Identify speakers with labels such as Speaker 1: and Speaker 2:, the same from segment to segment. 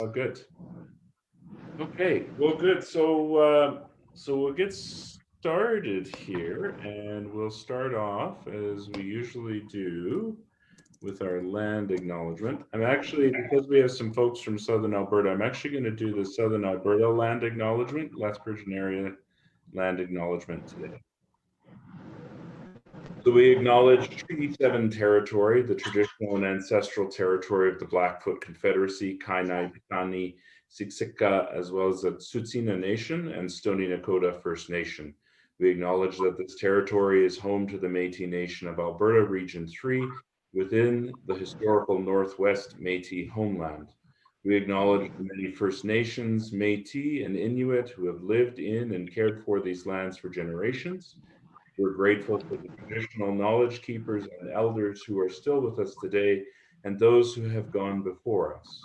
Speaker 1: Oh, good. Okay, well, good. So we'll get started here, and we'll start off as we usually do with our land acknowledgement. I'm actually, because we have some folks from Southern Alberta, I'm actually going to do the Southern Alberta land acknowledgement, Lethbridge area land acknowledgement today. So we acknowledge Treaty 7 territory, the traditional and ancestral territory of the Blackfoot Confederacy, Kainai, Piikani, Siksika, as well as the Tsuut'ina Nation and Stoney Nakoda First Nation. We acknowledge that this territory is home to the Métis Nation of Alberta, Region 3, within the historical Northwest Métis homeland. We acknowledge the many First Nations, Métis, and Inuit who have lived in and cared for these lands for generations. We're grateful for the traditional knowledge keepers and elders who are still with us today and those who have gone before us.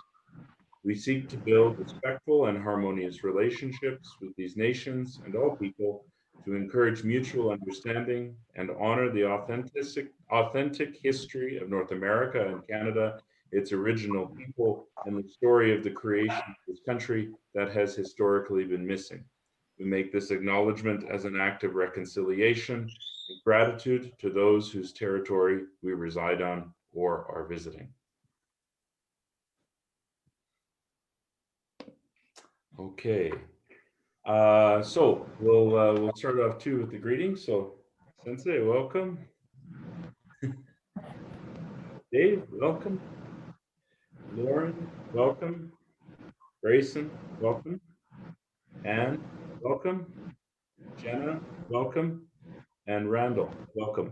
Speaker 1: We seek to build respectful and harmonious relationships with these nations and all people to encourage mutual understanding and honor the authentic history of North America and Canada, its original people, and the story of the creation of this country that has historically been missing. We make this acknowledgement as an act of reconciliation and gratitude to those whose territory we reside on or are visiting. Okay, so we'll start off too with the greetings. So, Sensei, welcome. Dave, welcome. Lauren, welcome. Grayson, welcome. Anne, welcome. Jenna, welcome. And Randall, welcome.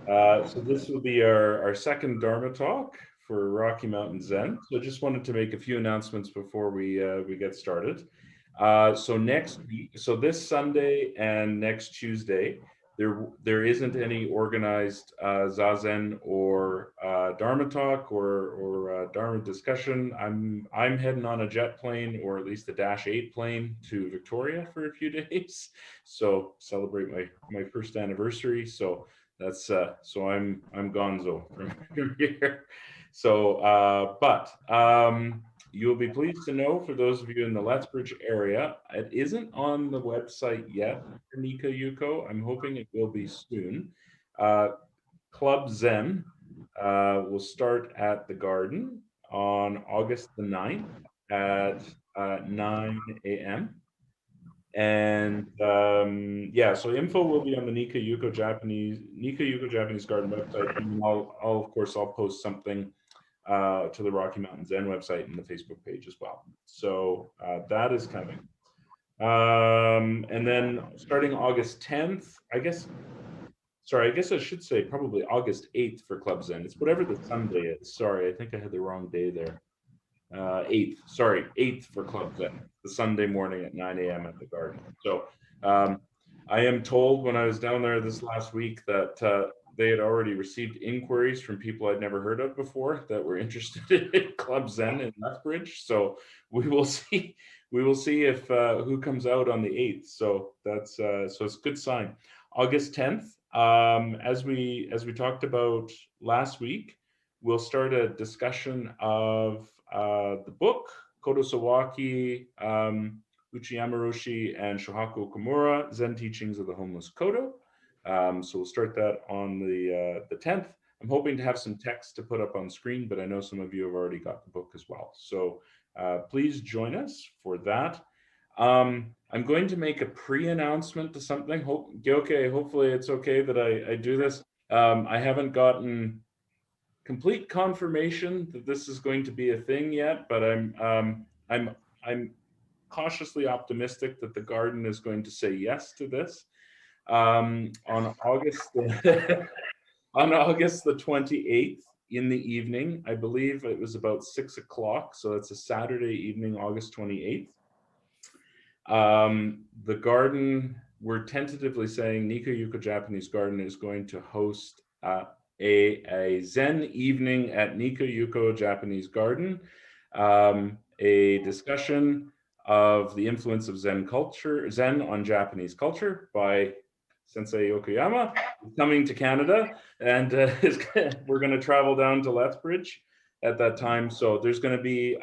Speaker 1: So this will be our second Dharma talk for Rocky Mountain Zen. So I just wanted to make a few announcements before we get started. So next week, so this Sunday and next Tuesday, there isn't any organized Zazen or Dharma talk or Dharma discussion. I'm heading on a jet plane, or at least a Dash 8 plane, to Victoria for a few days. So celebrate my first anniversary. So that's so I'm gonzo from here. So but you'll be pleased to know, for those of you in the Lethbridge area, it isn't on the website yet for Nika Yuko. I'm hoping it will be soon. Club Zen will start at the Garden on August the 9th at 9 a.m. And yeah, so info will be on the Nika Yuko Japanese Garden website. And I'll of course I'll post something to the Rocky Mountain Zen website and the Facebook page as well. So that is coming. And then starting August 10th, I guess I should say probably August 8th for Club Zen. It's whatever the Sunday is. Sorry, I think I had the wrong day there. 8th for Club Zen, the Sunday morning at 9 a.m. at the Garden. So I am told when I was down there this last week that they had already received inquiries from people I'd never heard of before that were interested in Club Zen in Lethbridge. So we will see. We will see if who comes out on the 8th. So that's so it's a good sign. August 10th, as we talked about last week, we'll start a discussion of the book Kodo Sawaki, Uchiyama Roshi, and Shohaku Okumura, Zen Teachings of the Homeless Kodo. So we'll start that on the 10th. I'm hoping to have some text to put up on screen, but I know some of you have already got the book as well. So please join us for that. I'm going to make a pre-announcement to something. Hopefully it's okay that I do this. I haven't gotten complete confirmation that this is going to be a thing yet, but I'm cautiously optimistic that the Garden is going to say yes to this. On August on August the 28th in the evening, I believe it was about 6 o'clock, so it's a Saturday evening, August 28th. The Garden, we're tentatively saying Nika Yuko Japanese Garden is going to host a Zen evening at Nika Yuko Japanese Garden, a discussion of the influence of Zen on Japanese culture by Sensei Yokoyama, coming to Canada, and we're going to travel down to Lethbridge at that time. So there's going to be,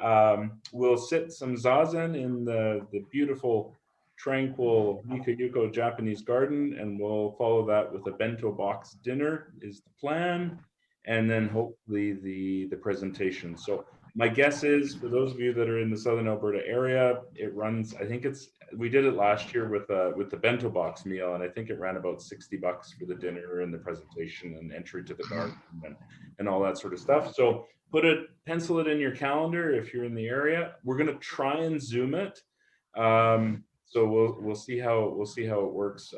Speaker 1: we'll sit some Zazen in the beautiful, tranquil Nikayuko Japanese garden, and we'll follow that with a bento box dinner is the plan. And then hopefully the presentation. So my guess is for those of you that are in the Southern Alberta area, it runs, I think we did it last year with the bento box meal, and I think it ran about $60 for the dinner and the presentation and entry to the garden and all that sort of stuff. So pencil it in your calendar if you're in the area. We're going to try and Zoom it. So we'll see how it works.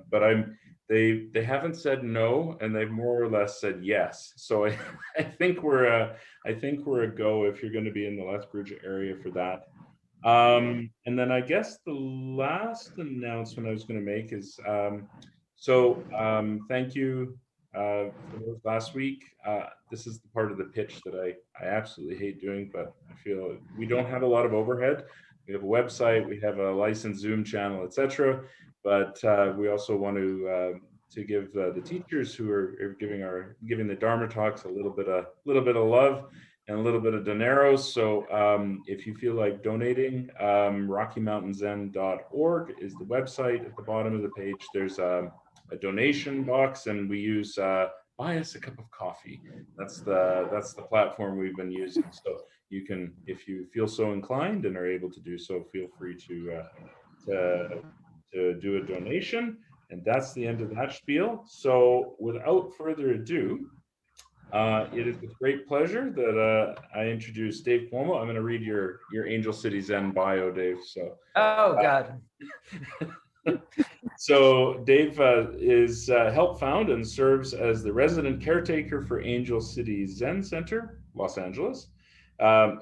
Speaker 1: But they haven't said no, and they've more or less said yes. So I think we're a go if you're going to be in the Lethbridge area for that. And then I guess the last announcement I was going to make is thank you for those last week. This is the part of the pitch that I absolutely hate doing, but I feel we don't have a lot of overhead. We have a website, we have a licensed Zoom channel, etc. But we also want to give the teachers who are giving the Dharma talks a little bit of love and a little bit of dinero. So if you feel like donating, RockyMountainZen.org is the website. At the bottom of the page, there's a donation box, and we use buy us a cup of coffee. That's the platform we've been using. So you can, if you feel so inclined and are able to do so, feel free to do a donation. And that's the end of that spiel. So without further ado, it is with great pleasure that I introduce Dave Cuomo. I'm going to read your Angel City Zen bio, Dave. So.
Speaker 2: Oh God.
Speaker 1: So Dave is helped found and serves as the resident caretaker for Angel City Zen Center, Los Angeles.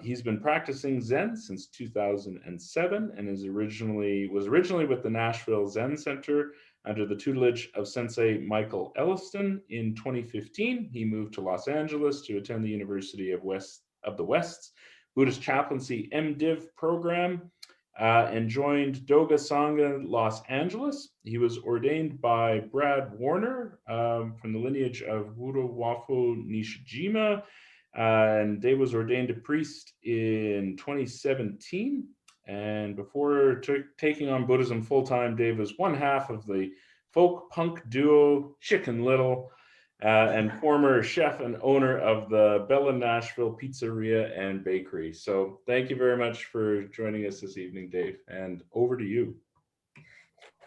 Speaker 1: He's been practicing Zen since 2007 and was originally with the Nashville Zen Center under the tutelage of Sensei Michael Elliston. In 2015, he moved to Los Angeles to attend the University of the West's Buddhist Chaplaincy MDiv program and joined Doga Sangha Los Angeles. He was ordained by Brad Warner from the lineage of Wudo-Wafo Nishijima, and Dave was ordained a priest in 2017. And before taking on Buddhism full-time, Dave was one half of the folk punk duo Chicken Little, and former chef and owner of the Bella Nashville Pizzeria and Bakery. So thank you very much for joining us this evening, Dave, and over to you.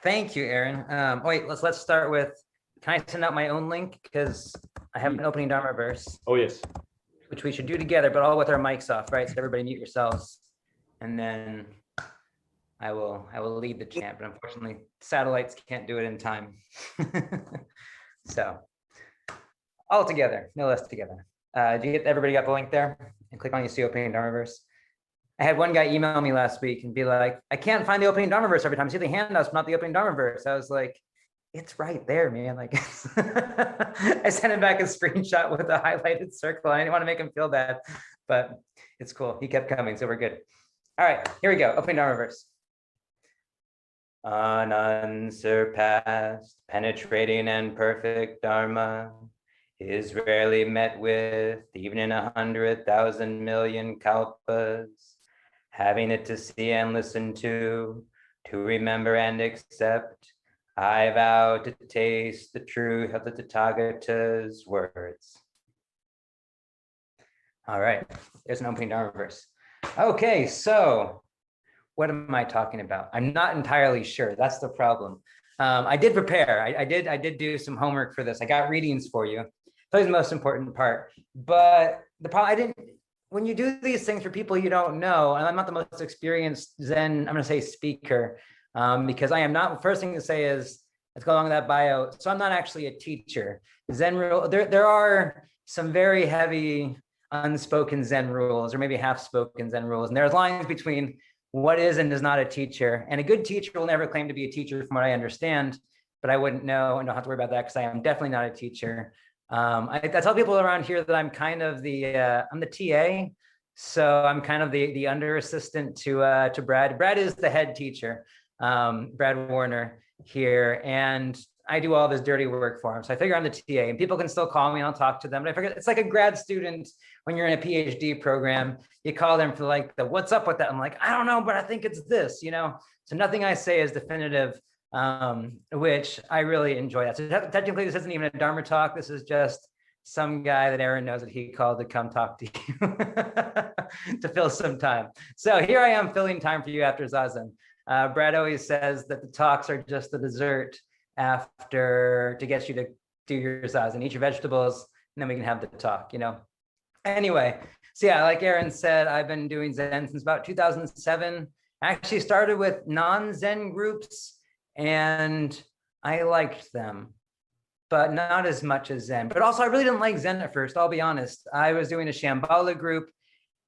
Speaker 2: Thank you, Aaron. Wait, let's start with, can I send out my own link? Because I have an opening Dharma verse.
Speaker 1: Oh, yes.
Speaker 2: Which we should do together, but all with our mics off, right? So everybody mute yourselves. And then I will lead the chant, but unfortunately satellites can't do it in time. So all together, no less together. Everybody got the link there? And click on you see opening Dharma verse. I had one guy email me last week and be like, I can't find the opening Dharma verse every time. I see the handouts, but not the opening Dharma verse. I was like, it's right there, man. Like, I sent him back a screenshot with a highlighted circle. I didn't want to make him feel bad, but it's cool. He kept coming, so we're good. All right, here we go. Opening Dharma verse. An unsurpassed, penetrating and perfect Dharma is rarely met with, even in 100,000 million kalpas. Having it to see and listen to remember and accept, I vow to taste the truth of the Tathagata's words. All right, there's an opening Dharma verse. Okay, so what am I talking about? I'm not entirely sure. That's the problem. I did prepare. I did do some homework for this. I got readings for you. That was the most important part. But the problem, when you do these things for people you don't know, and I'm not the most experienced Zen, I'm going to say speaker, because I am not. First thing to say is, let's go along with that bio. So I'm not actually a teacher. Zen rule. There are some very heavy unspoken Zen rules, or maybe half-spoken Zen rules, and there's lines between what is and is not a teacher. And a good teacher will never claim to be a teacher, from what I understand. But I wouldn't know, and don't have to worry about that because I am definitely not a teacher. I tell people around here that I'm kind of I'm the TA. So I'm kind of the under assistant to Brad. Brad is the head teacher, Brad Warner here. And I do all this dirty work for them. So I figure I'm the TA, and people can still call me and I'll talk to them. But I figure it's like a grad student when you're in a PhD program, you call them for like the what's up with that. I'm like, I don't know, but I think it's this, you know? So nothing I say is definitive, which I really enjoy that. So technically this isn't even a Dharma talk. This is just some guy that Aaron knows that he called to come talk to you to fill some time. So here I am filling time for you after Zazen. Brad always says that the talks are just the dessert after to get you to do your Zazen, eat your vegetables, and then we can have the talk, you know? Anyway, so yeah, like Aaron said, I've been doing Zen since about 2007. I actually started with non-Zen groups and I liked them, but not as much as Zen. But also I really didn't like Zen at first, I'll be honest. I was doing a Shambhala group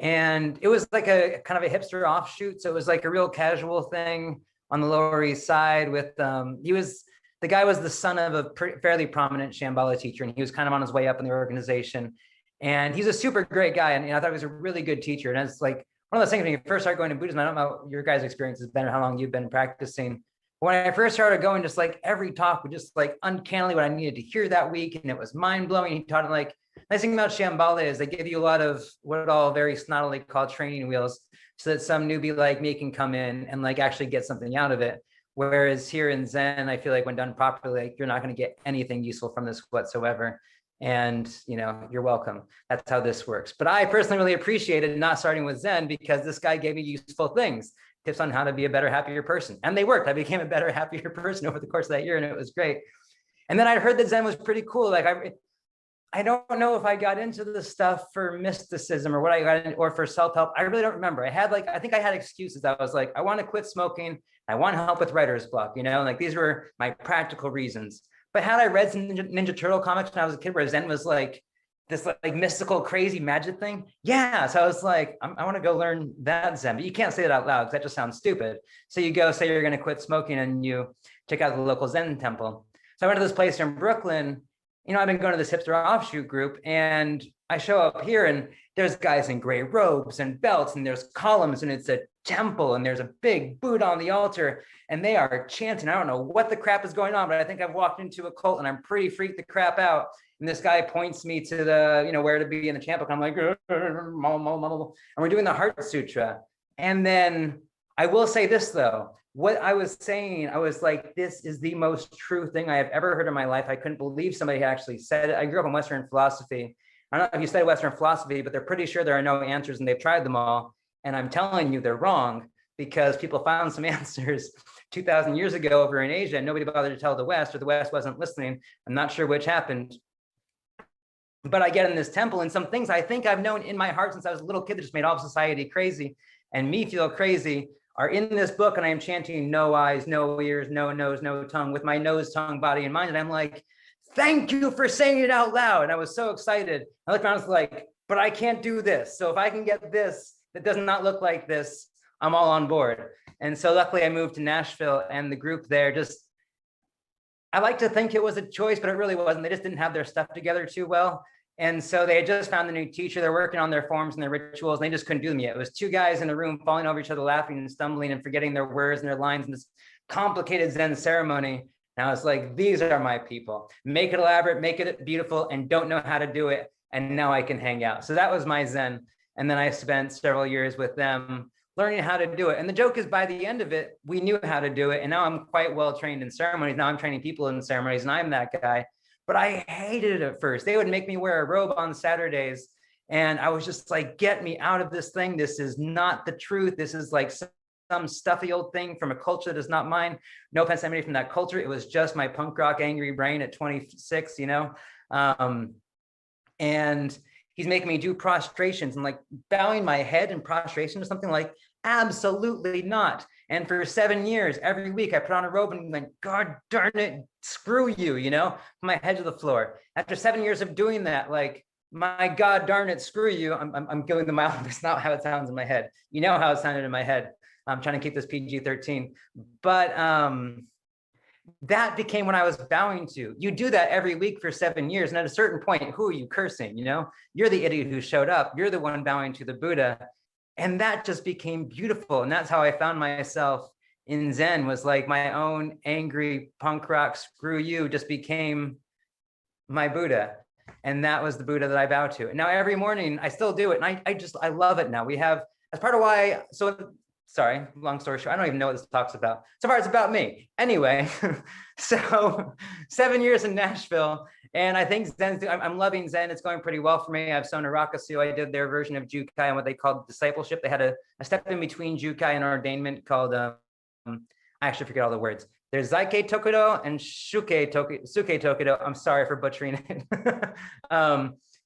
Speaker 2: and it was like a kind of a hipster offshoot. So it was like a real casual thing on the Lower East Side with, the guy was the son of a fairly prominent Shambhala teacher, and he was kind of on his way up in the organization. And he's a super great guy. And I thought he was a really good teacher. And it's like one of those things when you first start going to Buddhism, I don't know your guys' experience has been or how long you've been practicing. When I first started going, just like every talk was just like uncannily what I needed to hear that week. And it was mind blowing. He taught it like, nice thing about Shambhala is they give you a lot of what all very snottily called training wheels so that some newbie like me can come in and like actually get something out of it. Whereas here in Zen, I feel like when done properly, like you're not going to get anything useful from this whatsoever. And, you know, you're welcome. That's how this works. But I personally really appreciated not starting with Zen because this guy gave me useful things, tips on how to be a better, happier person. And they worked. I became a better, happier person over the course of that year, and it was great. And then I heard that Zen was pretty cool. Like I don't know if I got into this stuff for mysticism or what I got in, or for self-help. I really don't remember. I think I had excuses. I was like, I want to quit smoking. I want help with writer's block, you know, like these were my practical reasons. But had I read some Ninja Turtle comics when I was a kid where Zen was like this like mystical, crazy magic thing? Yeah. So I was like, I want to go learn that Zen, but you can't say it out loud because that just sounds stupid. So you go say you're going to quit smoking and you check out the local Zen temple. So I went to this place in Brooklyn. You know, I've been going to this hipster offshoot group, and I show up here and there's guys in gray robes and belts, and there's columns, and it's a temple, and there's a big Buddha on the altar, and they are chanting. I don't know what the crap is going on, but I think I've walked into a cult and I'm pretty freaked the crap out. And this guy points me to the, you know, where to be in the chant book. I'm like, and we're doing the Heart Sutra. And then I will say this though, what I was saying, I was like, this is the most true thing I have ever heard in my life. I couldn't believe somebody had actually said it. I grew up in Western philosophy. I don't know if you study Western philosophy, but they're pretty sure there are no answers and they've tried them all. And I'm telling you, they're wrong because people found some answers 2,000 years ago over in Asia and nobody bothered to tell the West, or the West wasn't listening. I'm not sure which happened. But I get in this temple and some things I think I've known in my heart since I was a little kid that just made all of society crazy and me feel crazy are in this book, and I am chanting no eyes, no ears, no nose, no tongue with my nose, tongue, body, and mind. And I'm like, thank you for saying it out loud. And I was so excited. I looked around and was like, but I can't do this. So if I can get this that does not look like this, I'm all on board. And so luckily I moved to Nashville, and the group there just, I like to think it was a choice, but it really wasn't. They just didn't have their stuff together too well. And so they had just found a new teacher. They're working on their forms and their rituals, and they just couldn't do them yet. It was two guys in a room falling over each other, laughing and stumbling and forgetting their words and their lines in this complicated Zen ceremony. And I was like, these are my people. Make it elaborate, make it beautiful, and don't know how to do it. And now I can hang out. So that was my Zen. And then I spent several years with them learning how to do it. And the joke is, by the end of it, we knew how to do it. And now I'm quite well trained in ceremonies. Now I'm training people in ceremonies, and I'm that guy. But I hated it at first. They would make me wear a robe on Saturdays. And I was just like, get me out of this thing. This is not the truth. This is like some stuffy old thing from a culture that is not mine. No offense to anybody from that culture. It was just my punk rock angry brain at 26, you know? And he's making me do prostrations and like bowing my head in prostration or something, like, absolutely not. And for 7 years, every week I put on a robe and went, God darn it, screw you, you know, my head to the floor. After 7 years of doing that, like, my God darn it, screw you. I'm going the mile. That's not how it sounds in my head. You know how it sounded in my head. I'm trying to keep this PG-13. But that became what I was bowing to. You do that every week for 7 years. And at a certain point, who are you cursing? You know, you're the idiot who showed up. You're the one bowing to the Buddha. And that just became beautiful. And that's how I found myself in Zen was like my own angry punk rock, screw you, just became my Buddha. And that was the Buddha that I bow to. And now every morning I still do it. And I love it now. We have, as part of why, so sorry, long story short, I don't even know what this talk's about. So far it's about me. Anyway, so 7 years in Nashville. And I think I'm loving Zen. It's going pretty well for me. I've sewn a Rakasu. I did their version of Jukai and what they called discipleship. They had a step in between Jukai and ordainment called, I actually forget all the words. There's Zaike Tokudo and Suke Tokudo. I'm sorry for butchering it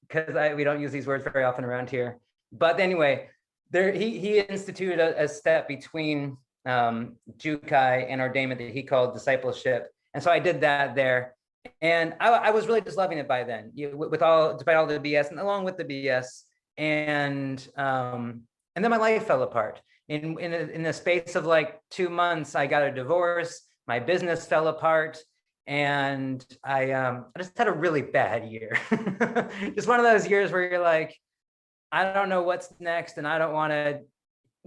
Speaker 2: because we don't use these words very often around here. But anyway, he instituted a step between Jukai and ordainment that he called discipleship. And so I did that there. And I was really just loving it by then, despite all the BS and along with the BS. And then my life fell apart. In the space of like 2 months, I got a divorce. My business fell apart, and I just had a really bad year. Just one of those years where you're like, I don't know what's next, and I don't want to.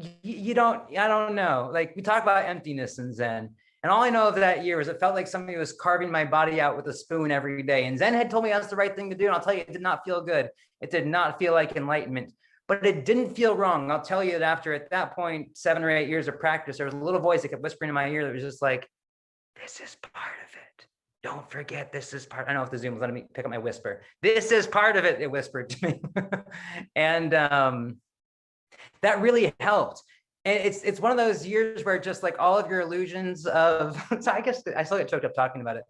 Speaker 2: I don't know. Like we talk about emptiness in Zen, and all I know of that year is it felt like somebody was carving my body out with a spoon every day. And Zen had told me that's the right thing to do, and I'll tell you, it did not feel good. It did not feel like enlightenment. But it didn't feel wrong. I'll tell you that after, at that point, 7 or 8 years of practice, there was a little voice that kept whispering in my ear that was just like, this is part of it. Don't forget, this is part. I don't know if the Zoom was letting me pick up my whisper. This is part of it, it whispered to me. And that really helped. And it's one of those years where just like all of your illusions of, so I guess I still get choked up talking about it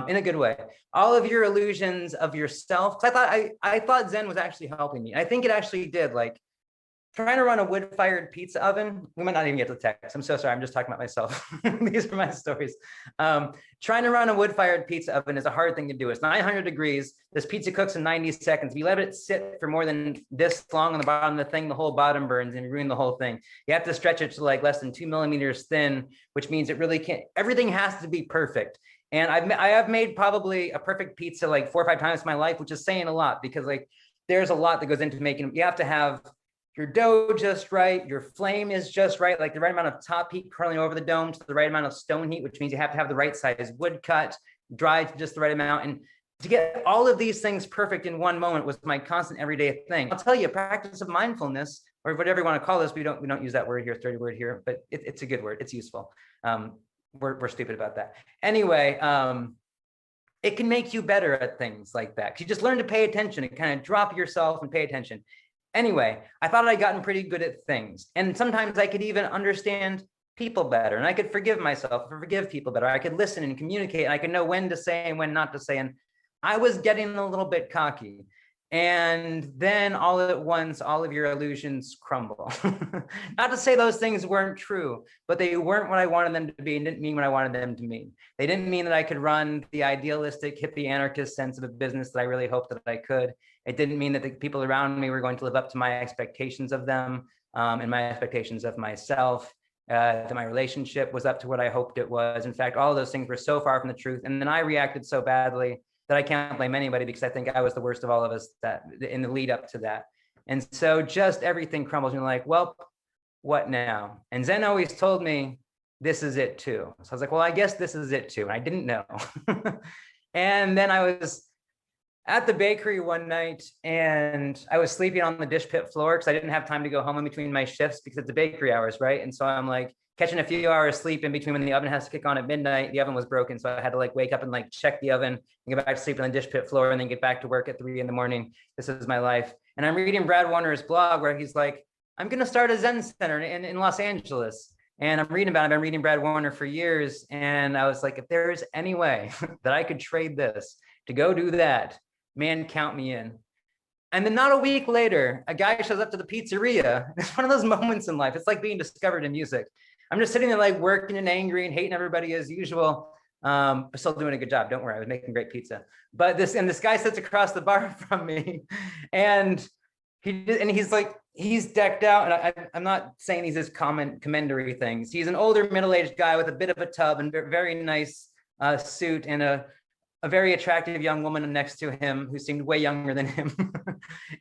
Speaker 2: in a good way. All of your illusions of yourself. Because I thought Zen was actually helping me. I think it actually did. Like trying to run a wood-fired pizza oven. We might not even get to the text. I'm so sorry. I'm just talking about myself. These are my stories. Trying to run a wood-fired pizza oven is a hard thing to do. It's 900 degrees. This pizza cooks in 90 seconds. If you let it sit for more than this long on the bottom of the thing, the whole bottom burns and you ruin the whole thing. You have to stretch it to like less than 2 millimeters thin, which means it really can't, everything has to be perfect. And I have made probably a perfect pizza like 4 or 5 times in my life, which is saying a lot because like there's a lot that goes into making them. You have to have your dough just right, your flame is just right, like the right amount of top heat curling over the dome to the right amount of stone heat, which means you have to have the right size wood cut, dry to just the right amount. And to get all of these things perfect in one moment was my constant everyday thing. I'll tell you, a practice of mindfulness, or whatever you want to call this, we don't use that word here, dirty word here, but it's a good word, it's useful. We're stupid about that. Anyway, it can make you better at things like that. You just learn to pay attention and kind of drop yourself and pay attention. Anyway, I thought I'd gotten pretty good at things. And sometimes I could even understand people better and I could forgive myself or forgive people better. I could listen and communicate and I could know when to say and when not to say. And I was getting a little bit cocky. And then all at once, all of your illusions crumble. Not to say those things weren't true, but they weren't what I wanted them to be and didn't mean what I wanted them to mean. They didn't mean that I could run the idealistic, hippie, anarchist sense of a business that I really hoped that I could. It didn't mean that the people around me were going to live up to my expectations of them and my expectations of myself, that my relationship was up to what I hoped it was. In fact, all of those things were so far from the truth. And then I reacted so badly that I can't blame anybody because I think I was the worst of all of us that in the lead up to that. And so just everything crumbles and you're like, well, what now? And Zen always told me, this is it too. So I was like, well, I guess this is it too. And I didn't know. And then I was at the bakery one night and I was sleeping on the dish pit floor because I didn't have time to go home in between my shifts because it's the bakery hours, right? And so I'm like catching a few hours sleep in between when the oven has to kick on at midnight. The oven was broken, so I had to like wake up and like check the oven and get back to sleep on the dish pit floor and then get back to work at 3 in the morning. This is my life. And I'm reading Brad Warner's blog where he's like, I'm going to start a Zen center in Los Angeles. And I'm reading about it. I've been reading Brad Warner for years. And I was like, if there is any way that I could trade this to go do that, man, count me in. And then not a week later, a guy shows up to the pizzeria. It's one of those moments in life. It's like being discovered in music. I'm just sitting there like working and angry and hating everybody as usual, but still doing a good job. Don't worry, I was making great pizza. But this guy sits across the bar from me, and he's like, he's decked out. And I'm not saying he's just commendatory things. He's an older middle-aged guy with a bit of a tub and very nice suit and a very attractive young woman next to him who seemed way younger than him.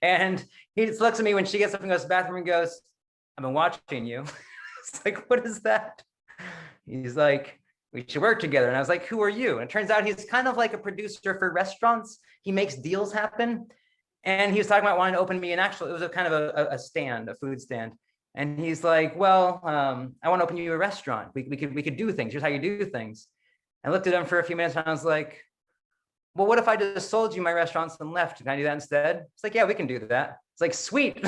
Speaker 2: And he just looks at me when she gets up and goes to the bathroom and goes, I've been watching you. It's like, what is that? He's like, we should work together. And I was like, who are you? And it turns out he's kind of like a producer for restaurants. He makes deals happen. And he was talking about wanting to open me an actual, it was a kind of a stand, a food stand. And he's like, well, I want to open you a restaurant. We could do things. Here's how you do things. I looked at him for a few minutes and I was like, well, what if I just sold you my restaurants and left? Can I do that instead? It's like, yeah, we can do that. It's like, sweet.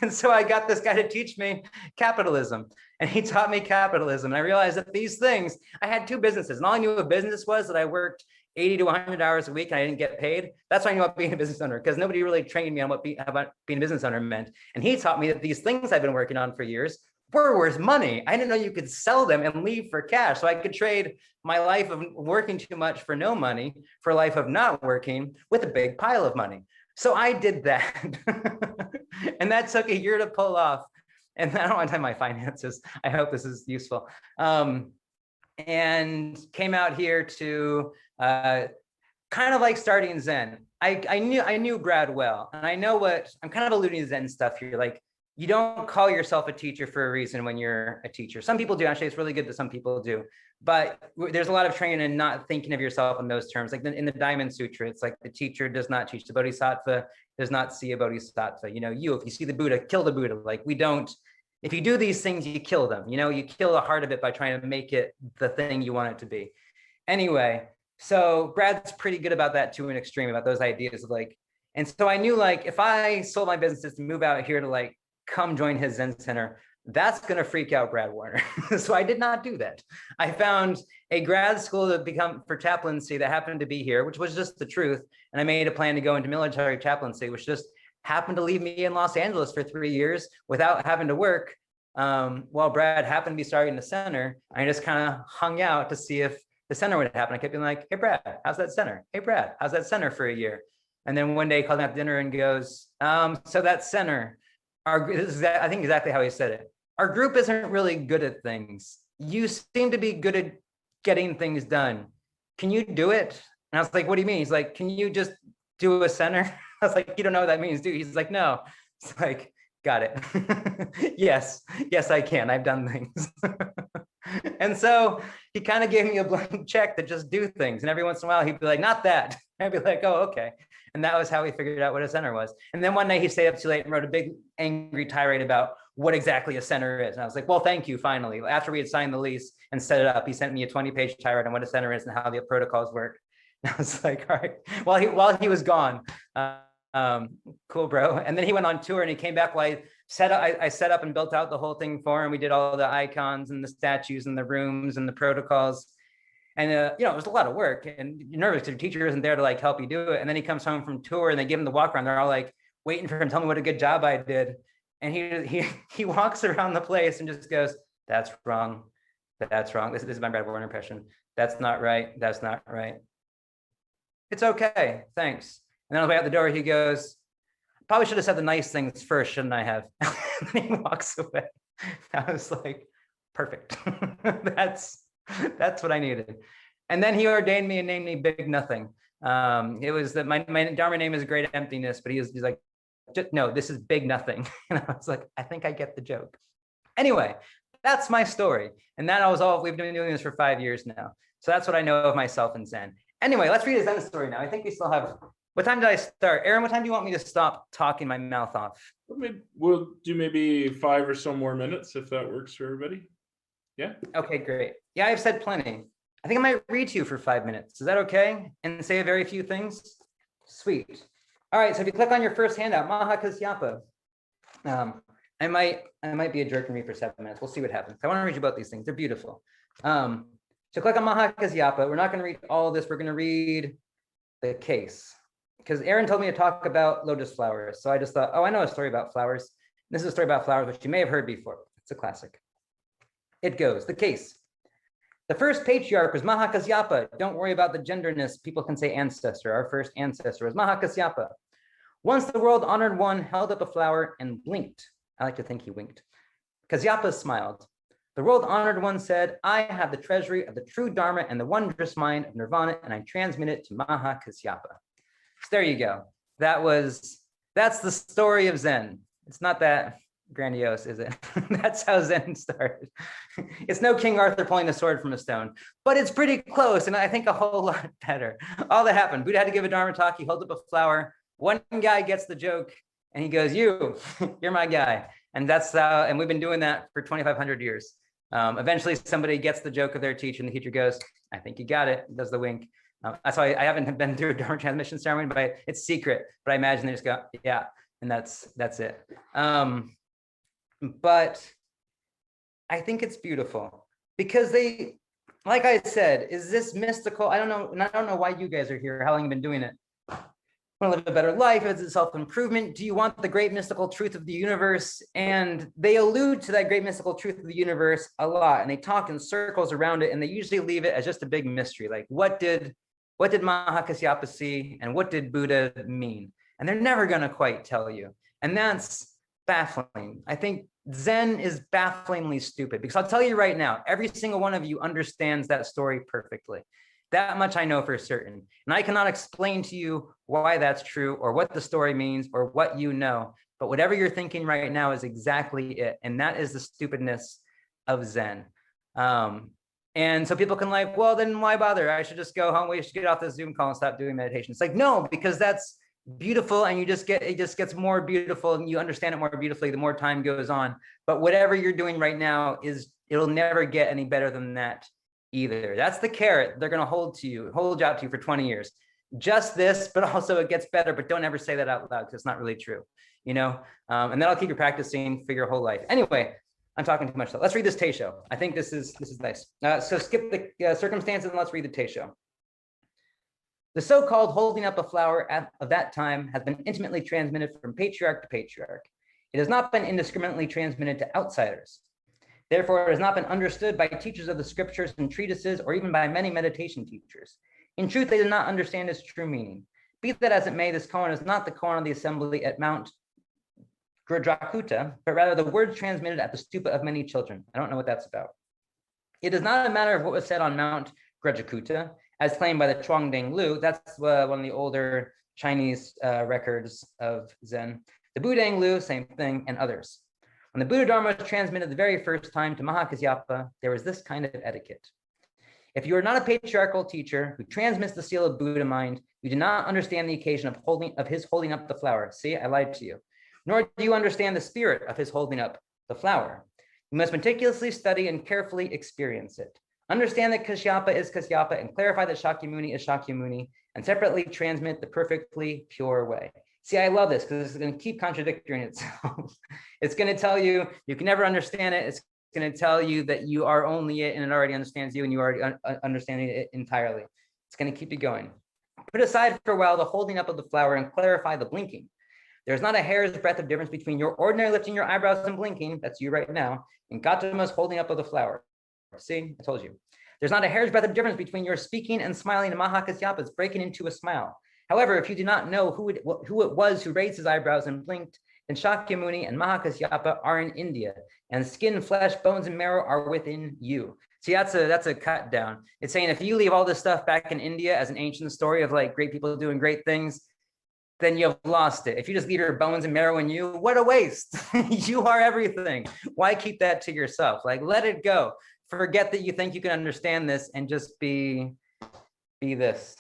Speaker 2: And so I got this guy to teach me capitalism, and he taught me capitalism. And I realized that these things, I had two businesses, and all I knew of business was that I worked 80 to 100 hours a week and I didn't get paid. That's why I knew about being a business owner, because nobody really trained me on about being a business owner meant. And he taught me that these things I've been working on for years were worth money. I didn't know you could sell them and leave for cash. So I could trade my life of working too much for no money for a life of not working with a big pile of money. So I did that. And that took a year to pull off. And I don't want to tell my finances. I hope this is useful. And came out here to kind of like starting Zen. I knew Brad well, and I know what I'm kind of alluding to Zen stuff here. Like, you don't call yourself a teacher for a reason when you're a teacher. Some people do. Actually, it's really good that some people do. But there's a lot of training in not thinking of yourself in those terms. Like in the Diamond Sutra, it's like the teacher does not teach. The Bodhisattva does not see a Bodhisattva. You know, if you see the Buddha, kill the Buddha. Like, we don't, if you do these things, you kill them. You know, you kill the heart of it by trying to make it the thing you want it to be. Anyway, so Brad's pretty good about that to an extreme, about those ideas of like, and so I knew, like, if I sold my businesses to move out here to like come join his Zen center, that's going to freak out Brad Warner. So I did not do that. I found a grad school to become for chaplaincy that happened to be here, which was just the truth. And I made a plan to go into military chaplaincy, which just happened to leave me in Los Angeles for 3 years without having to work. While Brad happened to be starting the center, I just kind of hung out to see if the center would happen. I kept being like, hey, Brad, how's that center? Hey, Brad, how's that center for a year? And then one day he called me out to dinner and goes, so that center, I think exactly how he said it. Our group isn't really good at things. You seem to be good at getting things done. Can you do it? And I was like, what do you mean? He's like, can you just do a center? I was like, you don't know what that means, do you? He's like, no. It's like, got it. Yes, I can. I've done things. And so he kind of gave me a blank check to just do things. And every once in a while, he'd be like, not that. I'd be like, oh, okay. And that was how we figured out what a center was. And then one night he stayed up too late and wrote a big angry tirade about what exactly a center is. And I was like, well, thank you, finally. After we had signed the lease and set it up, he sent me a 20-page tirade on what a center is and how the protocols work. And I was like, all right, while he was gone, cool, bro. And then he went on tour and he came back while I set up and built out the whole thing for him. We did all the icons and the statues and the rooms and the protocols. And, it was a lot of work, and you're nervous because your teacher isn't there to like help you do it. And then he comes home from tour and they give him the walk around. They're all like waiting for him to tell me what a good job I did. And he walks around the place and just goes, that's wrong. That's wrong. This is my Brad Warner impression. That's not right. That's not right. It's okay. Thanks. And then on the way out the door, he goes, probably should have said the nice things first, shouldn't I have? And he walks away. I was like, perfect. That's what I needed. And then he ordained me and named me Big Nothing. It was that my Dharma name is Great Emptiness, but he's like, no, this is Big Nothing. And I was like, I think I get the joke. Anyway, that's my story. And that was all. We've been doing this for 5 years now. So that's what I know of myself in Zen. Anyway, let's read a Zen story now. I think we still have, what time did I start? Aaron, what time do you want me to stop talking my mouth off?
Speaker 1: We'll do maybe 5 or so more minutes if that works for everybody. Yeah.
Speaker 2: Okay, great. Yeah, I've said plenty. I think I might read to you for 5 minutes. Is that okay? And say a very few things? Sweet. All right, so if you click on your first handout, Mahakasyapa. I might be a jerk and read for 7 minutes. We'll see what happens. I want to read you about these things. They're beautiful. So click on Mahakasyapa. We're not going to read all of this. We're going to read the case. Because Aaron told me to talk about lotus flowers. So I just thought, oh, I know a story about flowers. This is a story about flowers, which you may have heard before. It's a classic. It goes, the case. The first patriarch was Mahakasyapa. Don't worry about the genderness. People can say ancestor. Our first ancestor was Mahakasyapa. Once the world-honored one held up a flower and blinked. I like to think he winked. Kasyapa smiled. The world-honored one said, I have the treasury of the true Dharma and the wondrous mind of Nirvana, and I transmit it to Mahakasyapa. So there you go. That's the story of Zen. It's not that grandiose, is it? That's how Zen started. It's no King Arthur pulling the sword from a stone, but it's pretty close, and I think a whole lot better. All that happened, Buddha had to give a Dharma talk. He holds up a flower. One guy gets the joke, and he goes, you're my guy. And that's and we've been doing that for 2,500 years. Eventually, somebody gets the joke of their teacher, and the teacher goes, I think you got it, does the wink. That's why I haven't been through a Dharma transmission ceremony, but it's secret. But I imagine they just go, yeah, and that's it. But I think it's beautiful because they, like I said, is this mystical? I don't know. And I don't know why you guys are here, how long you've been doing it. Want to live a better life? Is it self-improvement? Do you want the great mystical truth of the universe? And they allude to that great mystical truth of the universe a lot, and they talk in circles around it, and they usually leave it as just a big mystery. Like, what did Mahakasyapa see, and what did Buddha mean? And they're never going to quite tell you. And that's baffling. I think Zen is bafflingly stupid, because I'll tell you right now, every single one of you understands that story perfectly. That much I know for certain. And I cannot explain to you why that's true, or what the story means, or what you know. But whatever you're thinking right now is exactly it. And that is the stupidness of Zen. And so people can like, well, then why bother? I should just go home. We should get off this Zoom call and stop doing meditation. It's like, no, because that's beautiful, and it just gets more beautiful, and you understand it more beautifully the more time goes on. But whatever you're doing right now it'll never get any better than that either. That's the carrot they're going to hold out to you for 20 years. Just this, but also it gets better, but don't ever say that out loud, because it's not really true, and that'll keep you practicing for your whole life. Anyway, I'm talking too much. Let's read this Teisho. I think this is nice. So skip the circumstances and let's read the Teisho. The so-called holding up a flower of that time has been intimately transmitted from patriarch to patriarch. It has not been indiscriminately transmitted to outsiders. Therefore, it has not been understood by teachers of the scriptures and treatises, or even by many meditation teachers. In truth, they did not understand its true meaning. Be that as it may, this koan is not the koan of the assembly at Mount Grajakuta, but rather the words transmitted at the stupa of many children. I don't know what that's about. It is not a matter of what was said on Mount Grajakuta, as claimed by the Chuangding Lu. That's one of the older Chinese records of Zen. The Budang Lu, same thing, and others. When the Buddha Dharma was transmitted the very first time to Mahakasyapa, there was this kind of etiquette. If you are not a patriarchal teacher who transmits the seal of Buddha mind, you do not understand the occasion of his holding up the flower. See, I lied to you. Nor do you understand the spirit of his holding up the flower. You must meticulously study and carefully experience it. Understand that Kashyapa is Kashyapa, and clarify that Shakyamuni is Shakyamuni, and separately transmit the perfectly pure way. See, I love this because it's going to keep contradicting itself. It's going to tell you you can never understand it. It's going to tell you that you are only it, and it already understands you, and you already understanding it entirely. It's going to keep you going. Put aside for a while the holding up of the flower and clarify the blinking. There's not a hair's breadth of difference between your ordinary lifting your eyebrows and blinking, that's you right now, and Gautama's holding up of the flower. See, I told you. There's not a hair's breadth of difference between your speaking and smiling, and Mahakasyapa's breaking into a smile. However, if you do not know who it was who raised his eyebrows and blinked, then Shakyamuni and Mahakasyapa are in India, and skin, flesh, bones, and marrow are within you. See, that's a cut down. It's saying if you leave all this stuff back in India as an ancient story of like great people doing great things, then you've lost it. If you just leave your bones and marrow in you, what a waste. You are everything. Why keep that to yourself? Like, let it go. Forget that you think you can understand this and just be this.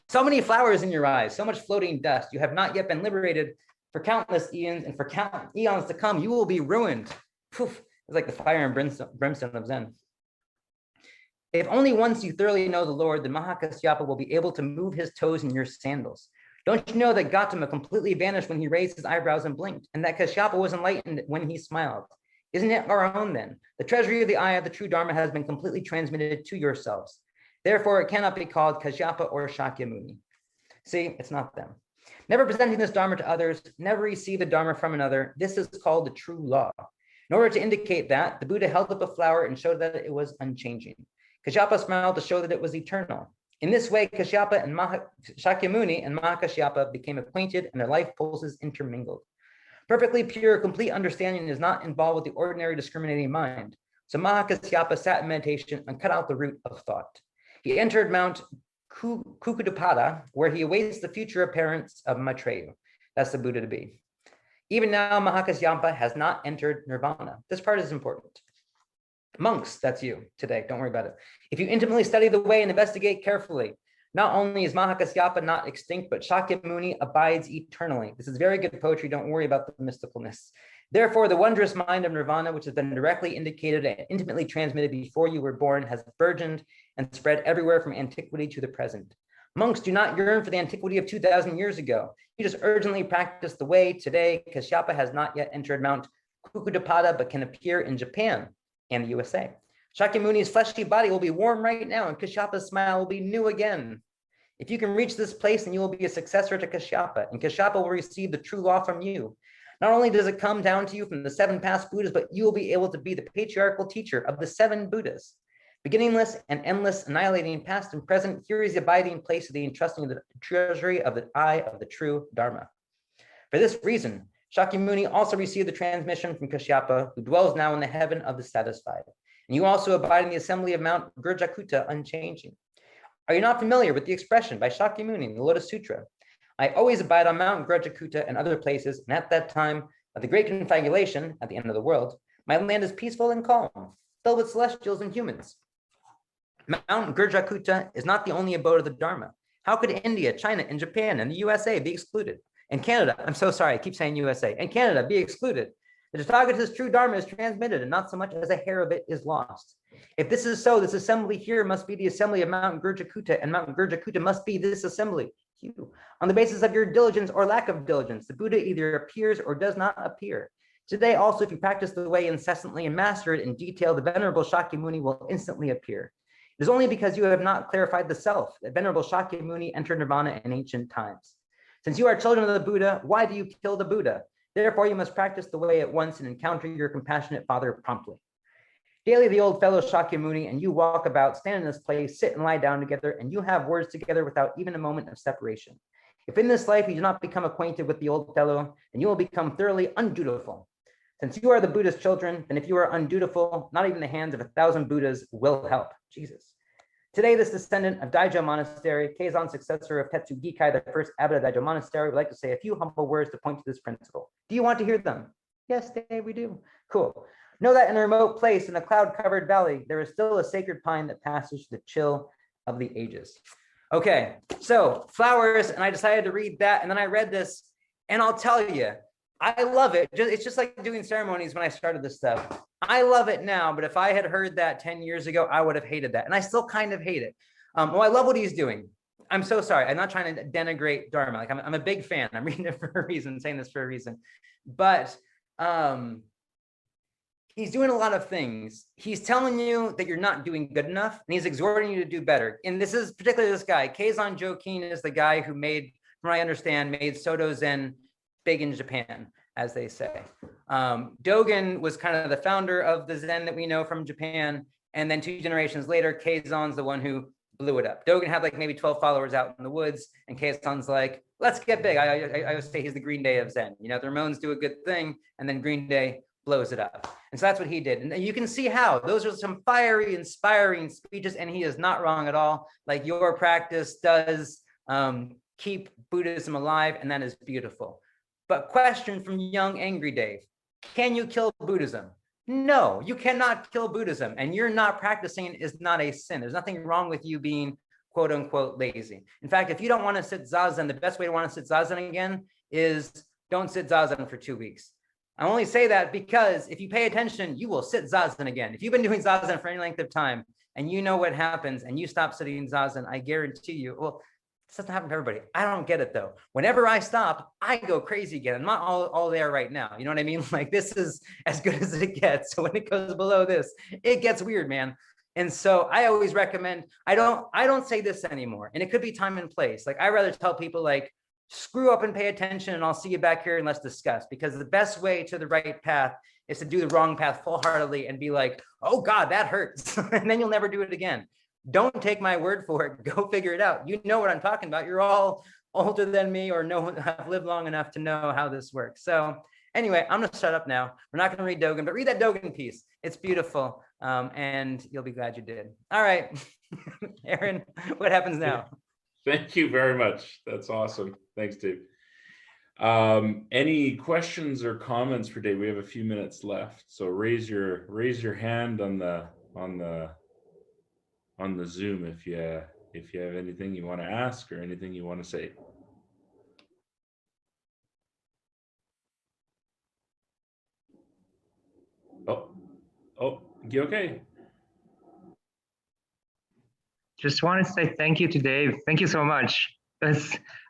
Speaker 2: So many flowers in your eyes, so much floating dust. You have not yet been liberated for countless eons, and for eons to come, you will be ruined. Poof. It's like the fire and brimstone of Zen. If only once you thoroughly know the Lord, then Mahakasyapa will be able to move his toes in your sandals. Don't you know that Gautama completely vanished when he raised his eyebrows and blinked, and that Kashyapa was enlightened when he smiled? Isn't it our own then? The treasury of the eye of the true Dharma has been completely transmitted to yourselves. Therefore, it cannot be called Kashyapa or Shakyamuni. See, it's not them. Never presenting this Dharma to others, never receive the Dharma from another. This is called the true law. In order to indicate that, the Buddha held up a flower and showed that it was unchanging. Kashyapa smiled to show that it was eternal. In this way, Kashyapa and Shakyamuni and Mahakasyapa became acquainted, and their life pulses intermingled. Perfectly pure, complete understanding is not involved with the ordinary discriminating mind. So Mahakasyapa sat in meditation and cut out the root of thought. He entered Mount Kukudupada, where he awaits the future appearance of Maitreya. That's the Buddha to be. Even now, Mahakasyapa has not entered nirvana. This part is important. Monks, that's you today. Don't worry about it. If you intimately study the way and investigate carefully, not only is Mahakasyapa not extinct, but Shakyamuni abides eternally. This is very good poetry. Don't worry about the mysticalness. Therefore, the wondrous mind of nirvana, which has been directly indicated and intimately transmitted before you were born, has burgeoned and spread everywhere from antiquity to the present. Monks do not yearn for the antiquity of 2,000 years ago. You just urgently practice the way today. Kashyapa has not yet entered Mount Kukudapada, but can appear in Japan and the USA. Shakyamuni's fleshy body will be warm right now, and Kashyapa's smile will be new again. If you can reach this place, then you will be a successor to Kashyapa, and Kashyapa will receive the true law from you. Not only does it come down to you from the 7 past Buddhas, but you will be able to be the patriarchal teacher of the 7 Buddhas. Beginningless and endless, annihilating past and present, here is the abiding place of the entrusting of the treasury of the eye of the true Dharma. For this reason, Shakyamuni also received the transmission from Kashyapa, who dwells now in the heaven of the satisfied. And you also abide in the assembly of Mount Gurjakuta unchanging. Are you not familiar with the expression by Shakyamuni in the Lotus Sutra? I always abide on Mount Gurjakuta and other places, and at that time of the great confabulation at the end of the world, my land is peaceful and calm, filled with celestials and humans. Mount Gurjakuta is not the only abode of the Dharma. How could India, China, and Japan and the USA be excluded? And Canada, I'm so sorry, I keep saying USA, and Canada be excluded. The Tathagata's true Dharma is transmitted, and not so much as a hair of it is lost. If this is so, this assembly here must be the assembly of Mount Gurjakuta, and Mount Gurjakuta must be this assembly. You. On the basis of your diligence or lack of diligence, the Buddha either appears or does not appear. Today also, if you practice the way incessantly and master it in detail, the Venerable Shakyamuni will instantly appear. It is only because you have not clarified the self that Venerable Shakyamuni entered nirvana in ancient times. Since you are children of the Buddha, why do you kill the Buddha? Therefore, you must practice the way at once and encounter your compassionate father promptly. Daily, the old fellow Shakyamuni and you walk about, stand in this place, sit and lie down together, and you have words together without even a moment of separation. If in this life you do not become acquainted with the old fellow, then you will become thoroughly undutiful. Since you are the Buddha's children, then if you are undutiful, not even the hands of 1,000 Buddhas will help. Jesus. Today, this descendant of Daijo Monastery, Keizan successor of Tetsu Gikai, the first abbot of Daijo Monastery, would like to say a few humble words to point to this principle. Do you want to hear them? Yes, Dave, we do. Cool. Know that in a remote place in a cloud-covered valley, there is still a sacred pine that passes the chill of the ages. Okay, so flowers, and I decided to read that, and then I read this, and I'll tell you, I love it. It's just like doing ceremonies when I started this stuff. I love it now, but if I had heard that 10 years ago, I would have hated that, and I still kind of hate it. Well, I love what he's doing. I'm so sorry. I'm not trying to denigrate Dharma. Like I'm a big fan. I'm reading it for a reason, saying this for a reason, but he's doing a lot of things. He's telling you that you're not doing good enough, and he's exhorting you to do better. And this is particularly this guy. Keizan Jokin is the guy who made, from what I understand, made Soto Zen big in Japan, as they say. Dogen was kind of the founder of the Zen that we know from Japan. And then 2 generations later, Keizan's the one who blew it up. Dogen had like maybe 12 followers out in the woods, and Keizan's like, let's get big. I always say he's the Green Day of Zen. You know, the Ramones do a good thing, and then Green Day blows it up. And so that's what he did. And you can see how those are some fiery, inspiring speeches, and he is not wrong at all. Like, your practice does keep Buddhism alive, and that is beautiful. But question from young angry Dave: can you kill Buddhism? No, you cannot kill Buddhism, and you're not practicing is not a sin. There's nothing wrong with you being quote unquote lazy. In fact, if you don't want to sit Zazen, the best way to want to sit Zazen again is don't sit Zazen for 2 weeks. I only say that because if you pay attention, you will sit Zazen again. If you've been doing Zazen for any length of time and you know what happens and you stop sitting Zazen, I guarantee you, well, this doesn't happen to everybody. I don't get it though. Whenever I stop, I go crazy again. I'm not all there right now. You know what I mean? Like, this is as good as it gets. So when it goes below this, it gets weird, man. And so I always recommend, I don't say this anymore. And it could be time and place. Like, I rather tell people, like, screw up and pay attention, and I'll see you back here and let's discuss. Because the best way to the right path is to do the wrong path full-heartedly and be like, oh God, that hurts. And then you'll never do it again. Don't take my word for it. Go figure it out. You know what I'm talking about. You're all older than me, or have lived long enough to know how this works. So anyway, I'm going to shut up now. We're not going to read Dogen, but read that Dogen piece. It's beautiful. And you'll be glad you did. All right. Aaron, what happens now?
Speaker 1: Thank you very much. That's awesome. Thanks, Dave. Any questions or comments for Dave? We have a few minutes left, so raise your hand on the Zoom if you have anything you want to ask or anything you want to say. You okay?
Speaker 3: Just want to say thank you to Dave. Thank you so much.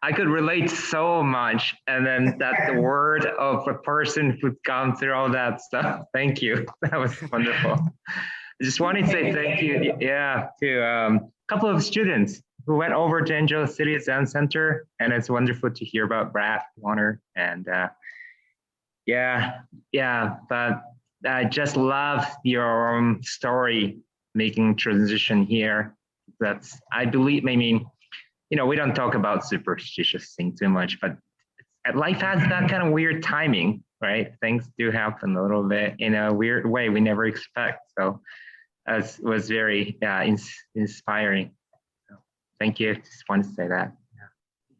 Speaker 3: I could relate so much. And then that's the word of a person who's gone through all that stuff. Thank you. That was wonderful. I just want to say thank you, to a couple of students who went over to Angel City Zen Center. And it's wonderful to hear about Brad Warner. And but I just love your story making transition here. I believe, I mean, we don't talk about superstitious things too much, but life has that kind of weird timing, right? Things do happen a little bit in a weird way we never expect. So it was very inspiring. So, thank you. Just want to say that.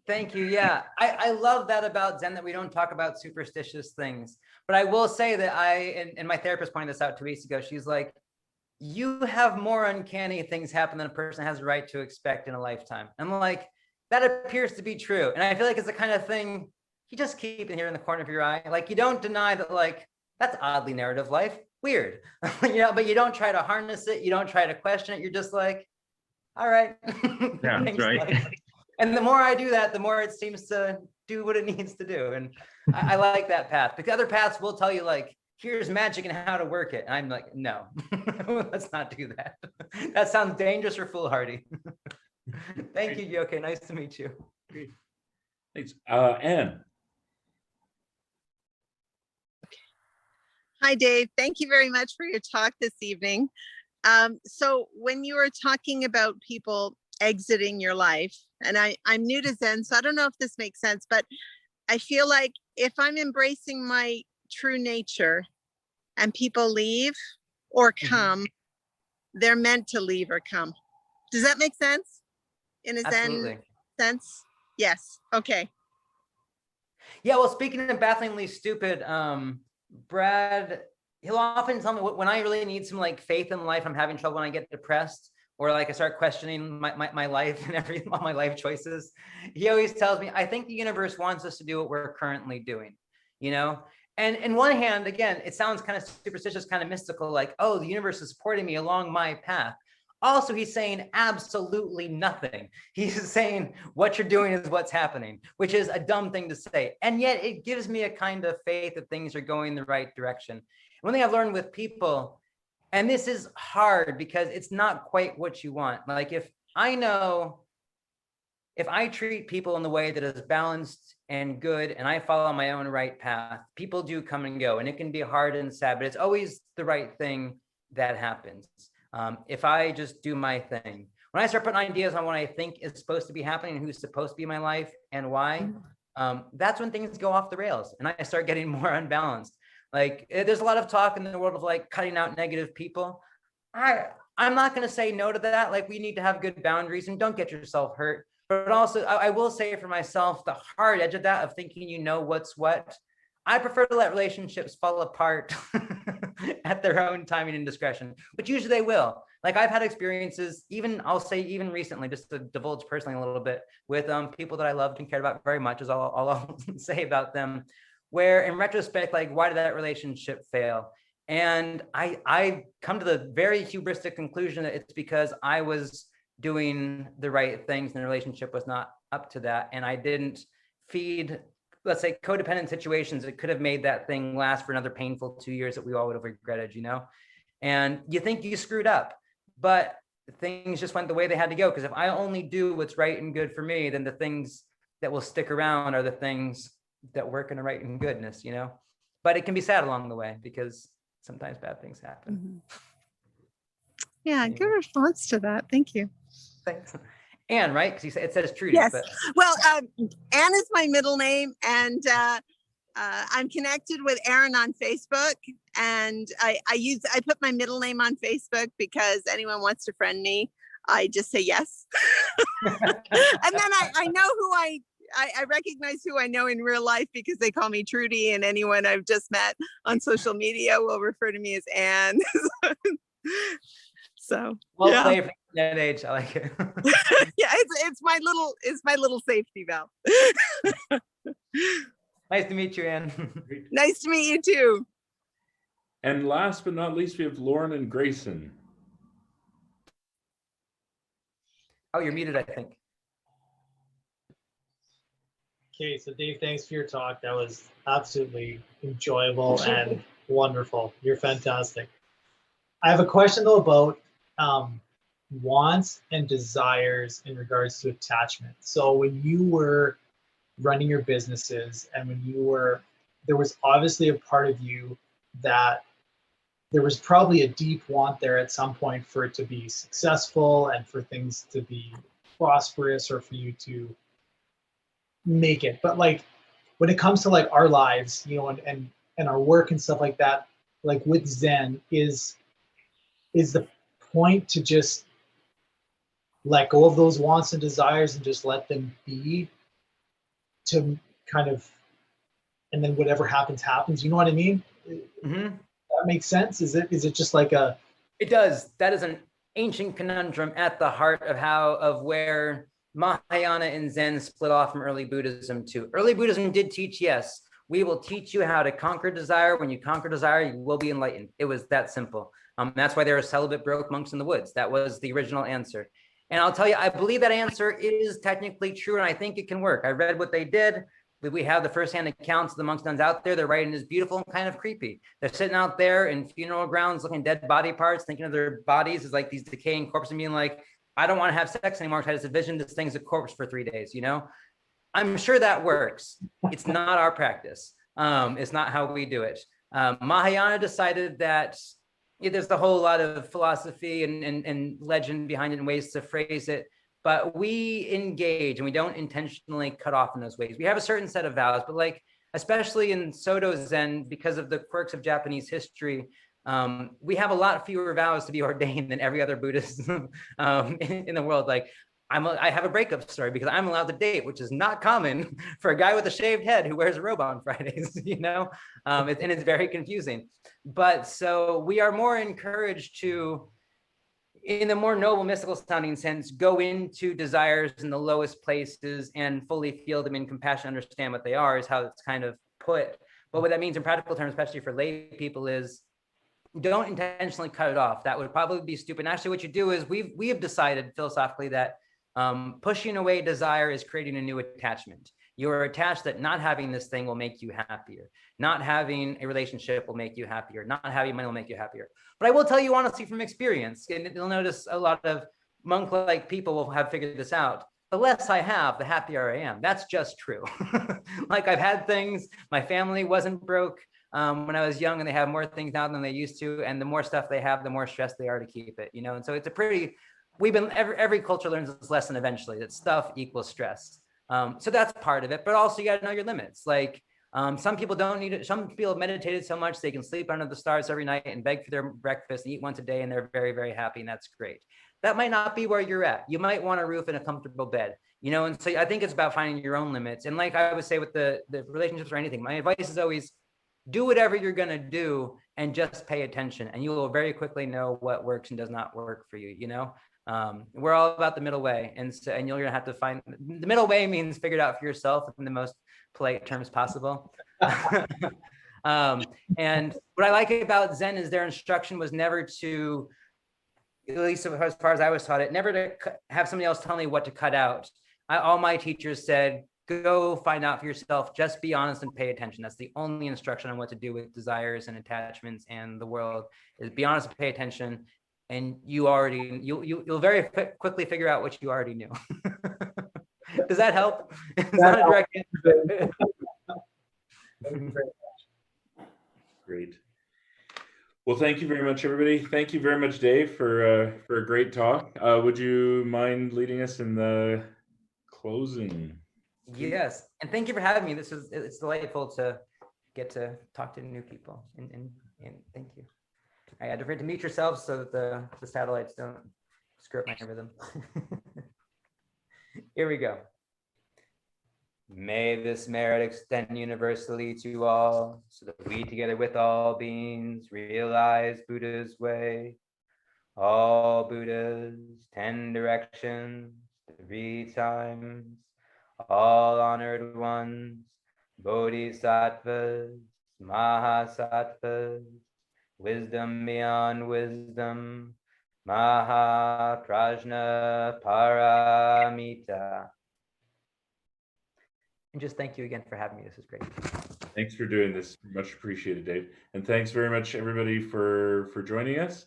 Speaker 2: Thank you. Yeah, I love that about Zen, that we don't talk about superstitious things. But I will say that and my therapist pointed this out 2 weeks ago. She's like, you have more uncanny things happen than a person has a right to expect in a lifetime. I'm like, that appears to be true. And I feel like it's the kind of thing you just keep it here in the corner of your eye. Like, you don't deny that, like, that's oddly narrative life. Weird. But you don't try to harness it. You don't try to question it. You're just like, all right.
Speaker 3: Yeah, that's right.
Speaker 2: And the more I do that, the more it seems to do what it needs to do. And I like that path, because other paths will tell you, like, here's magic and how to work it. And I'm like, no, let's not do that. That sounds dangerous or foolhardy. Thank you, Yoke. Nice to meet you.
Speaker 1: Great. Thanks. Anne.
Speaker 4: Hi, Dave. Thank you very much for your talk this evening. So when you were talking about people exiting your life, and I'm new to Zen, so I don't know if this makes sense, but I feel like if I'm embracing my true nature and people leave or come, they're meant to leave or come. Does that make sense? In a Zen sense? Yes. Okay.
Speaker 2: Yeah, well, speaking of bafflingly stupid, Brad, he'll often tell me when I really need some like faith in life, I'm having trouble when I get depressed, or like I start questioning my life and all my life choices. He always tells me, I think the universe wants us to do what we're currently doing, And in one hand, again, it sounds kind of superstitious, kind of mystical, like, oh, the universe is supporting me along my path. Also, he's saying absolutely nothing. He's saying what you're doing is what's happening, which is a dumb thing to say. And yet it gives me a kind of faith that things are going the right direction. One thing I've learned with people, and this is hard because it's not quite what you want. Like, if I treat people in the way that is balanced and good, and I follow my own right path, people do come and go, and it can be hard and sad, but it's always the right thing that happens. If I just do my thing, when I start putting ideas on what I think is supposed to be happening and who's supposed to be in my life and why, that's when things go off the rails and I start getting more unbalanced. Like, there's a lot of talk in the world of like cutting out negative people. I'm not going to say no to that. Like, we need to have good boundaries and don't get yourself hurt. But also, I will say for myself, the hard edge of that, of thinking you know what's what, I prefer to let relationships fall apart at their own timing and discretion, which usually they will. Like, I've had experiences, I'll say even recently, just to divulge personally a little bit, with people that I loved and cared about very much, is all I'll say about them, where in retrospect, like, why did that relationship fail? And I come to the very hubristic conclusion that it's because I was doing the right things and the relationship was not up to that. And I didn't feed, let's say, codependent situations that could have made that thing last for another painful 2 years that we all would have regretted, And you think you screwed up, but things just went the way they had to go. Because if I only do what's right and good for me, then the things that will stick around are the things that work in the right and goodness, But it can be sad along the way because sometimes bad things happen.
Speaker 4: Yeah, good response to that. Thank you.
Speaker 2: Thanks. Anne, right? Because it says Trudy.
Speaker 4: Yes.
Speaker 2: But...
Speaker 4: Well, Anne is my middle name, and I'm connected with Aaron on Facebook. And I put my middle name on Facebook because anyone wants to friend me, I just say yes. And then I know who I recognize who I know in real life because they call me Trudy, and anyone I've just met on social media will refer to me as Anne. So
Speaker 2: Well
Speaker 4: yeah.
Speaker 2: played for that age. I like it.
Speaker 4: Yeah, it's my little safety valve.
Speaker 2: Nice to meet you, Anne.
Speaker 1: Great.
Speaker 4: Nice to meet you too.
Speaker 1: And last but not least, we have Lauren and Grayson.
Speaker 2: Oh, you're muted, I think.
Speaker 5: Okay, so Dave, thanks for your talk. That was absolutely enjoyable and wonderful. You're fantastic. I have a question though about wants and desires in regards to attachment. So when you were running your businesses and when you were, there was obviously a part of you that there was probably a deep want there at some point for it to be successful and for things to be prosperous or for you to make it. But like when it comes to like our lives, you know, and our work and stuff like that, like with Zen, is the point to just let go of those wants and desires and just let them be, to kind of, and then whatever happens happens, you know what I mean?
Speaker 2: Mm-hmm.
Speaker 5: That makes sense. Is it just like a,
Speaker 2: It does. That is an ancient conundrum at the heart of where Mahayana and Zen split off from early Buddhism too. Early Buddhism did teach, yes, we will teach you how to conquer desire. When you conquer desire, you will be enlightened. It was that simple. That's why there are celibate broke monks in the woods. That was the original answer. And I'll tell you, I believe that answer is technically true, and I think it can work. I read what they did. We have the firsthand accounts of the monks nuns out there. Their writing is beautiful and kind of creepy. They're sitting out there in funeral grounds, looking at dead body parts, thinking of their bodies as like these decaying corpses and being like, I don't want to have sex anymore. I just envision this thing's a corpse for 3 days, you know? I'm sure that works. It's not our practice. It's not how we do it. Mahayana decided that there's a whole lot of philosophy and legend behind it and ways to phrase it. But we engage and we don't intentionally cut off in those ways. We have a certain set of vows, but like, especially in Soto Zen, because of the quirks of Japanese history, we have a lot fewer vows to be ordained than every other Buddhist in the world. Like I have a breakup story because I'm allowed to date, which is not common for a guy with a shaved head who wears a robe on Fridays, you know, and it's very confusing. But so we are more encouraged to, in the more noble mystical sounding sense, go into desires in the lowest places and fully feel them in compassion, understand what they are, is how it's kind of put. But what that means in practical terms, especially for lay people, is don't intentionally cut it off. That would probably be stupid. And actually what you do is we have decided philosophically that pushing away desire is creating a new attachment. You're attached that not having this thing will make you happier. Not having a relationship will make you happier. Not having money will make you happier. But I will tell you honestly from experience, and you'll notice a lot of monk-like people will have figured this out. The less I have, the happier I am. That's just true. Like I've had things, my family wasn't broke when I was young, and they have more things now than they used to. And the more stuff they have, the more stressed they are to keep it, you know? And so it's a pretty, every culture learns this lesson eventually, that stuff equals stress. So that's part of it, but also you got to know your limits. Like some people don't need it. Some people have meditated so much they can sleep under the stars every night and beg for their breakfast and eat once a day, and they're very, very happy, and that's great. That might not be where you're at. You might want a roof and a comfortable bed, you know? And so I think it's about finding your own limits. And like I would say with the relationships or anything, my advice is always do whatever you're going to do and just pay attention, and you will very quickly know what works and does not work for you, you know? We're all about the middle way. And you're going to have to find the middle way. Means figure it out for yourself in the most polite terms possible. And what I like about Zen is their instruction was never to, at least as far as I was taught it, never to have somebody else tell me what to cut out. All my teachers said, go find out for yourself, just be honest and pay attention. That's the only instruction on what to do with desires and attachments and the world, is be honest and pay attention. And you'll very quickly figure out what you already knew. Does that help? It's not a direct answer.
Speaker 1: Great. Well, thank you very much, everybody. Thank you very much, Dave, for a great talk. Would you mind leading us in the closing?
Speaker 2: Yes, and thank you for having me. It's delightful to get to talk to new people, and thank you. I had to mute yourselves so that the satellites don't screw up my rhythm. Here we go. May this merit extend universally to all, so that we together with all beings realize Buddha's way. All Buddhas, 10 directions, 3 times, all honored ones, bodhisattvas, mahasattvas, wisdom beyond wisdom, maha prajna paramita. And just thank you again for having me. This is great.
Speaker 1: Thanks for doing this. Much appreciated, Dave. And thanks very much, everybody, for joining us.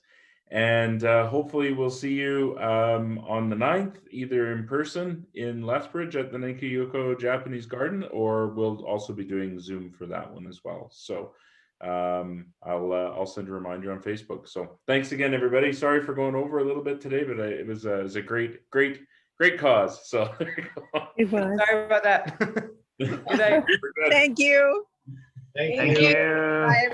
Speaker 1: And hopefully we'll see you on the 9th, either in person in Lethbridge at the Ninkayoko Japanese Garden, or we'll also be doing Zoom for that one as well. So I'll send a reminder on Facebook. So thanks again, everybody. Sorry for going over a little bit today, but it was a great cause. So there you go.
Speaker 6: It was.
Speaker 2: Sorry about that. Good night.
Speaker 1: We're good.
Speaker 4: Thank you.
Speaker 5: Thank
Speaker 3: Thank
Speaker 5: you.
Speaker 3: you.
Speaker 4: Bye,